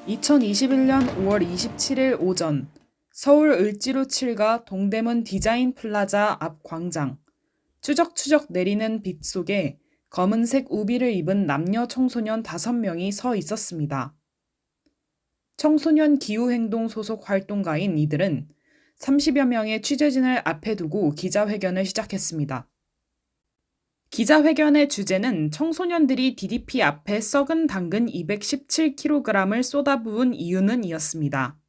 2021년 5월 27일 오전 서울 을지로 7가 동대문 디자인 플라자 앞 광장. 추적추적 내리는 빛 속에 검은색 우비를 입은 남녀 청소년 5명이 서 있었습니다. 청소년 기후행동 소속 활동가인 이들은 30여 명의 취재진을 앞에 두고 기자회견을 시작했습니다. 기자회견의 주제는 청소년들이 DDP 앞에 썩은 당근 217kg을 쏟아부은 이유는 이었습니다.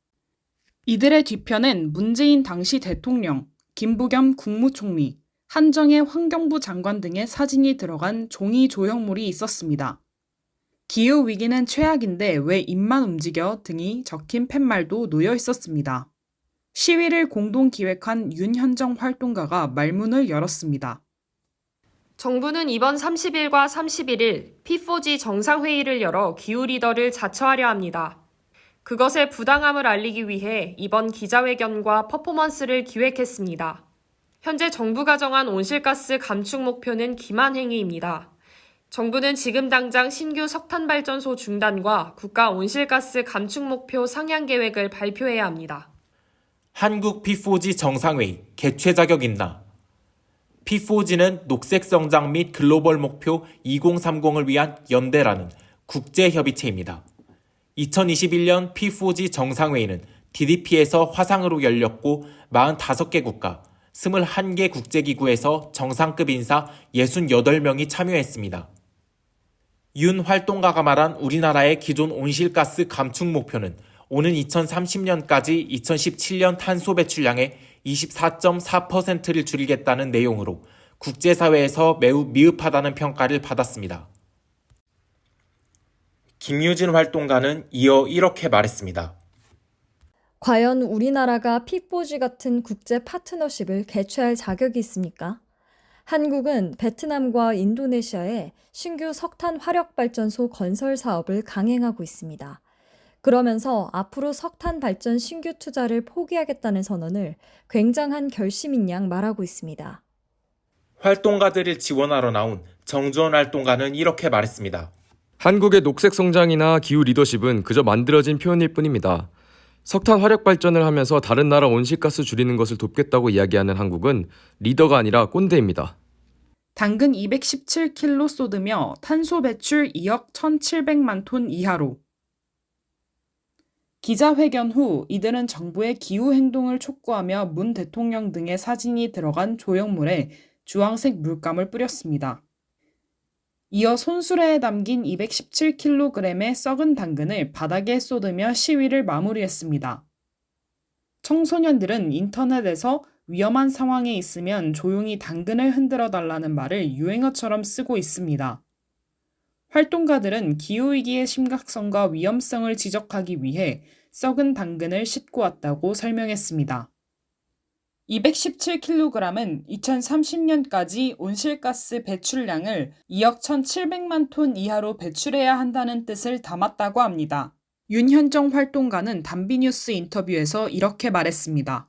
이들의 뒤편엔 문재인 당시 대통령, 김부겸 국무총리, 한정혜 환경부 장관 등의 사진이 들어간 종이 조형물이 있었습니다. 기후위기는 최악인데 왜 입만 움직여 등이 적힌 팻말도 놓여 있었습니다. 시위를 공동 기획한 윤현정 활동가가 말문을 열었습니다. 정부는 이번 30일과 31일 P4G 정상회의를 열어 기후 리더를 자처하려 합니다. 그것의 부당함을 알리기 위해 이번 기자회견과 퍼포먼스를 기획했습니다. 현재 정부가 정한 온실가스 감축 목표는 기만 행위입니다. 정부는 지금 당장 신규 석탄발전소 중단과 국가 온실가스 감축 목표 상향 계획을 발표해야 합니다. 한국 P4G 정상회의 개최 자격 있나? P4G는 녹색 성장 및 글로벌 목표 2030을 위한 연대라는 국제협의체입니다. 2021년 P4G 정상회의는 DDP에서 화상으로 열렸고 45개 국가, 21개 국제기구에서 정상급 인사 68명이 참여했습니다. 윤 활동가가 말한 우리나라의 기존 온실가스 감축 목표는 오는 2030년까지 2017년 탄소 배출량의 24.4%를 줄이겠다는 내용으로 국제사회에서 매우 미흡하다는 평가를 받았습니다. 김유진 활동가는 이어 이렇게 말했습니다. 과연 우리나라가 P4G 같은 국제 파트너십을 개최할 자격이 있습니까? 한국은 베트남과 인도네시아에 신규 석탄 화력발전소 건설 사업을 강행하고 있습니다. 그러면서 앞으로 석탄 발전 신규 투자를 포기하겠다는 선언을 굉장한 결심인 양 말하고 있습니다. 활동가들을 지원하러 나온 정주원 활동가는 이렇게 말했습니다. 한국의 녹색 성장이나 기후 리더십은 그저 만들어진 표현일 뿐입니다. 석탄 화력 발전을 하면서 다른 나라 온실가스 줄이는 것을 돕겠다고 이야기하는 한국은 리더가 아니라 꼰대입니다. 당근 217kg 쏟으며 탄소 배출 2억 1,700만 톤 이하로. 기자회견 후 이들은 정부의 기후행동을 촉구하며 문 대통령 등의 사진이 들어간 조형물에 주황색 물감을 뿌렸습니다. 이어 손수레에 담긴 217kg의 썩은 당근을 바닥에 쏟으며 시위를 마무리했습니다. 청소년들은 인터넷에서 위험한 상황에 있으면 조용히 당근을 흔들어 달라는 말을 유행어처럼 쓰고 있습니다. 활동가들은 기후위기의 심각성과 위험성을 지적하기 위해 썩은 당근을 싣고 왔다고 설명했습니다. 217kg은 2030년까지 온실가스 배출량을 2억 1,700만 톤 이하로 배출해야 한다는 뜻을 담았다고 합니다. 윤현정 활동가는 단비뉴스 인터뷰에서 이렇게 말했습니다.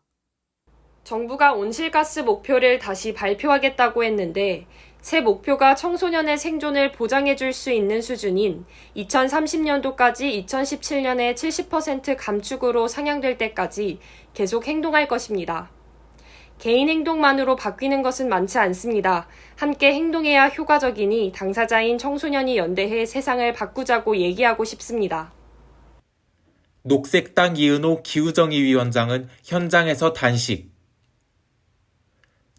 정부가 온실가스 목표를 다시 발표하겠다고 했는데 새 목표가 청소년의 생존을 보장해 줄 수 있는 수준인 2030년도까지 2017년의 70% 감축으로 상향될 때까지 계속 행동할 것입니다. 개인 행동만으로 바뀌는 것은 많지 않습니다. 함께 행동해야 효과적이니 당사자인 청소년이 연대해 세상을 바꾸자고 얘기하고 싶습니다. 녹색당 이은호 기후정의위원장은 현장에서 단식.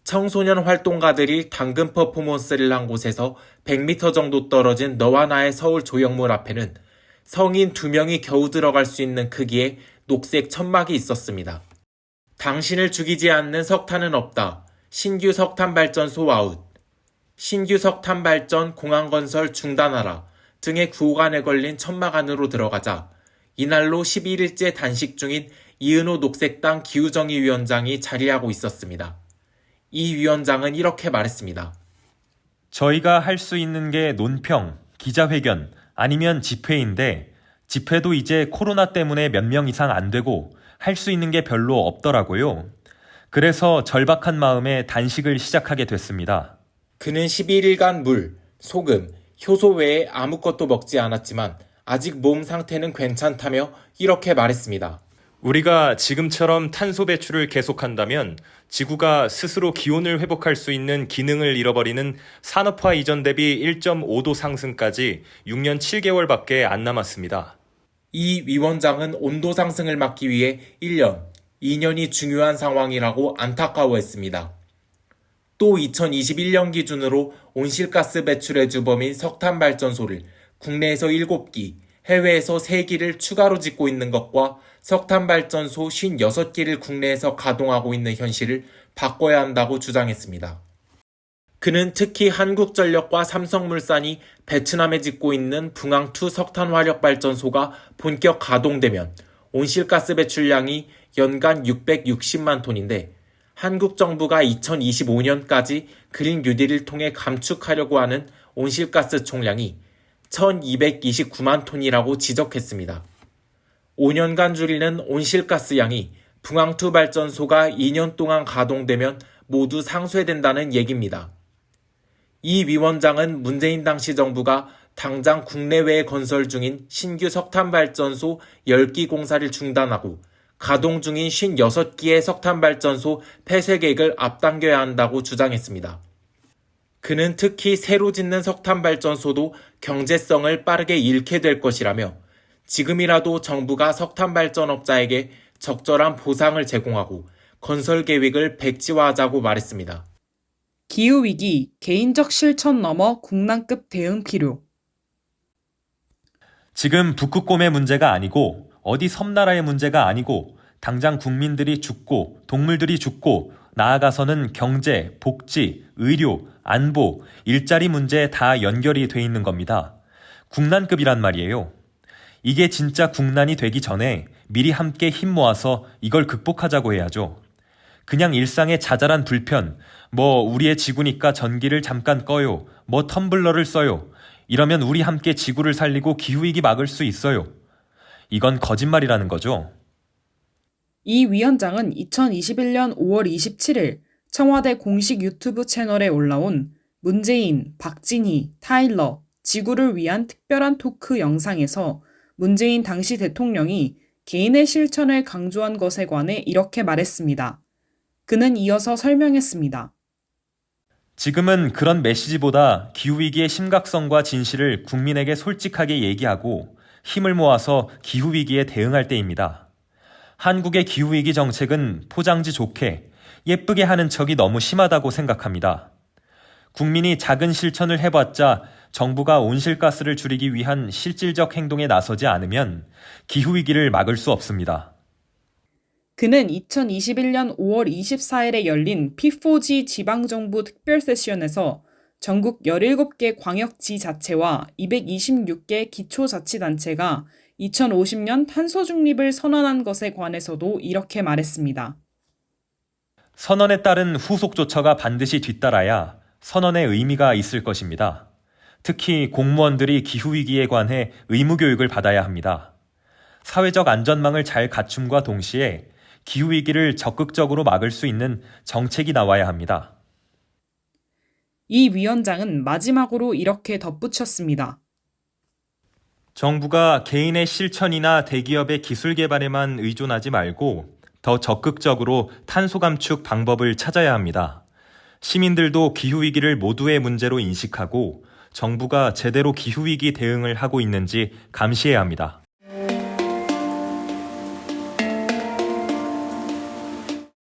청소년 활동가들이 당근 퍼포먼스를 한 곳에서 100m 정도 떨어진 너와 나의 서울 조형물 앞에는 성인 2명이 겨우 들어갈 수 있는 크기의 녹색 천막이 있었습니다. 당신을 죽이지 않는 석탄은 없다. 신규 석탄 발전소 아웃. 신규 석탄 발전 공항 건설 중단하라 등의 구호간에 걸린 천막 안으로 들어가자 이날로 11일째 단식 중인 이은호 녹색당 기후정의위원장이 자리하고 있었습니다. 이 위원장은 이렇게 말했습니다. 저희가 할 수 있는 게 논평, 기자회견, 아니면 집회인데 집회도 이제 코로나 때문에 몇 명 이상 안 되고 할 수 있는 게 별로 없더라고요. 그래서 절박한 마음에 단식을 시작하게 됐습니다. 그는 11일간 물, 소금, 효소 외에 아무것도 먹지 않았지만 아직 몸 상태는 괜찮다며 이렇게 말했습니다. 우리가 지금처럼 탄소 배출을 계속한다면 지구가 스스로 기온을 회복할 수 있는 기능을 잃어버리는 산업화 이전 대비 1.5도 상승까지 6년 7개월밖에 안 남았습니다. 이 위원장은 온도 상승을 막기 위해 1년, 2년이 중요한 상황이라고 안타까워했습니다. 또 2021년 기준으로 온실가스 배출의 주범인 석탄발전소를 국내에서 7기, 해외에서 3기를 추가로 짓고 있는 것과 석탄발전소 56기를 국내에서 가동하고 있는 현실을 바꿔야 한다고 주장했습니다. 그는 특히 한국전력과 삼성물산이 베트남에 짓고 있는 붕앙2 석탄화력발전소가 본격 가동되면 온실가스 배출량이 연간 660만 톤인데 한국 정부가 2025년까지 그린 뉴딜을 통해 감축하려고 하는 온실가스 총량이 1229만 톤이라고 지적했습니다. 5년간 줄이는 온실가스 양이 붕앙2 발전소가 2년 동안 가동되면 모두 상쇄된다는 얘기입니다. 이 위원장은 문재인 당시 정부가 당장 국내외에 건설 중인 신규 석탄발전소 10기 공사를 중단하고 가동 중인 56기의 석탄발전소 폐쇄 계획을 앞당겨야 한다고 주장했습니다. 그는 특히 새로 짓는 석탄발전소도 경제성을 빠르게 잃게 될 것이라며 지금이라도 정부가 석탄발전업자에게 적절한 보상을 제공하고 건설 계획을 백지화하자고 말했습니다. 기후위기, 개인적 실천 넘어 국난급 대응 필요. 지금 북극곰의 문제가 아니고 어디 섬나라의 문제가 아니고 당장 국민들이 죽고 동물들이 죽고 나아가서는 경제, 복지, 의료, 안보, 일자리 문제에 다 연결이 돼 있는 겁니다. 국난급이란 말이에요. 이게 진짜 국난이 되기 전에 미리 함께 힘 모아서 이걸 극복하자고 해야죠. 그냥 일상의 자잘한 불편, 우리의 지구니까 전기를 잠깐 꺼요, 텀블러를 써요. 이러면 우리 함께 지구를 살리고 기후위기 막을 수 있어요. 이건 거짓말이라는 거죠. 이 위원장은 2021년 5월 27일 청와대 공식 유튜브 채널에 올라온 문재인, 박진희, 타일러, 지구를 위한 특별한 토크 영상에서 문재인 당시 대통령이 개인의 실천을 강조한 것에 관해 이렇게 말했습니다. 그는 이어서 설명했습니다. 지금은 그런 메시지보다 기후위기의 심각성과 진실을 국민에게 솔직하게 얘기하고 힘을 모아서 기후위기에 대응할 때입니다. 한국의 기후위기 정책은 포장지 좋게, 예쁘게 하는 척이 너무 심하다고 생각합니다. 국민이 작은 실천을 해봤자 정부가 온실가스를 줄이기 위한 실질적 행동에 나서지 않으면 기후위기를 막을 수 없습니다. 그는 2021년 5월 24일에 열린 P4G 지방정부 특별 세션에서 전국 17개 광역지자체와 226개 기초자치단체가 2050년 탄소 중립을 선언한 것에 관해서도 이렇게 말했습니다. 선언에 따른 후속 조처가 반드시 뒤따라야 선언의 의미가 있을 것입니다. 특히 공무원들이 기후위기에 관해 의무교육을 받아야 합니다. 사회적 안전망을 잘 갖춤과 동시에 기후위기를 적극적으로 막을 수 있는 정책이 나와야 합니다. 이 위원장은 마지막으로 이렇게 덧붙였습니다. 정부가 개인의 실천이나 대기업의 기술 개발에만 의존하지 말고 더 적극적으로 탄소 감축 방법을 찾아야 합니다. 시민들도 기후위기를 모두의 문제로 인식하고 정부가 제대로 기후위기 대응을 하고 있는지 감시해야 합니다.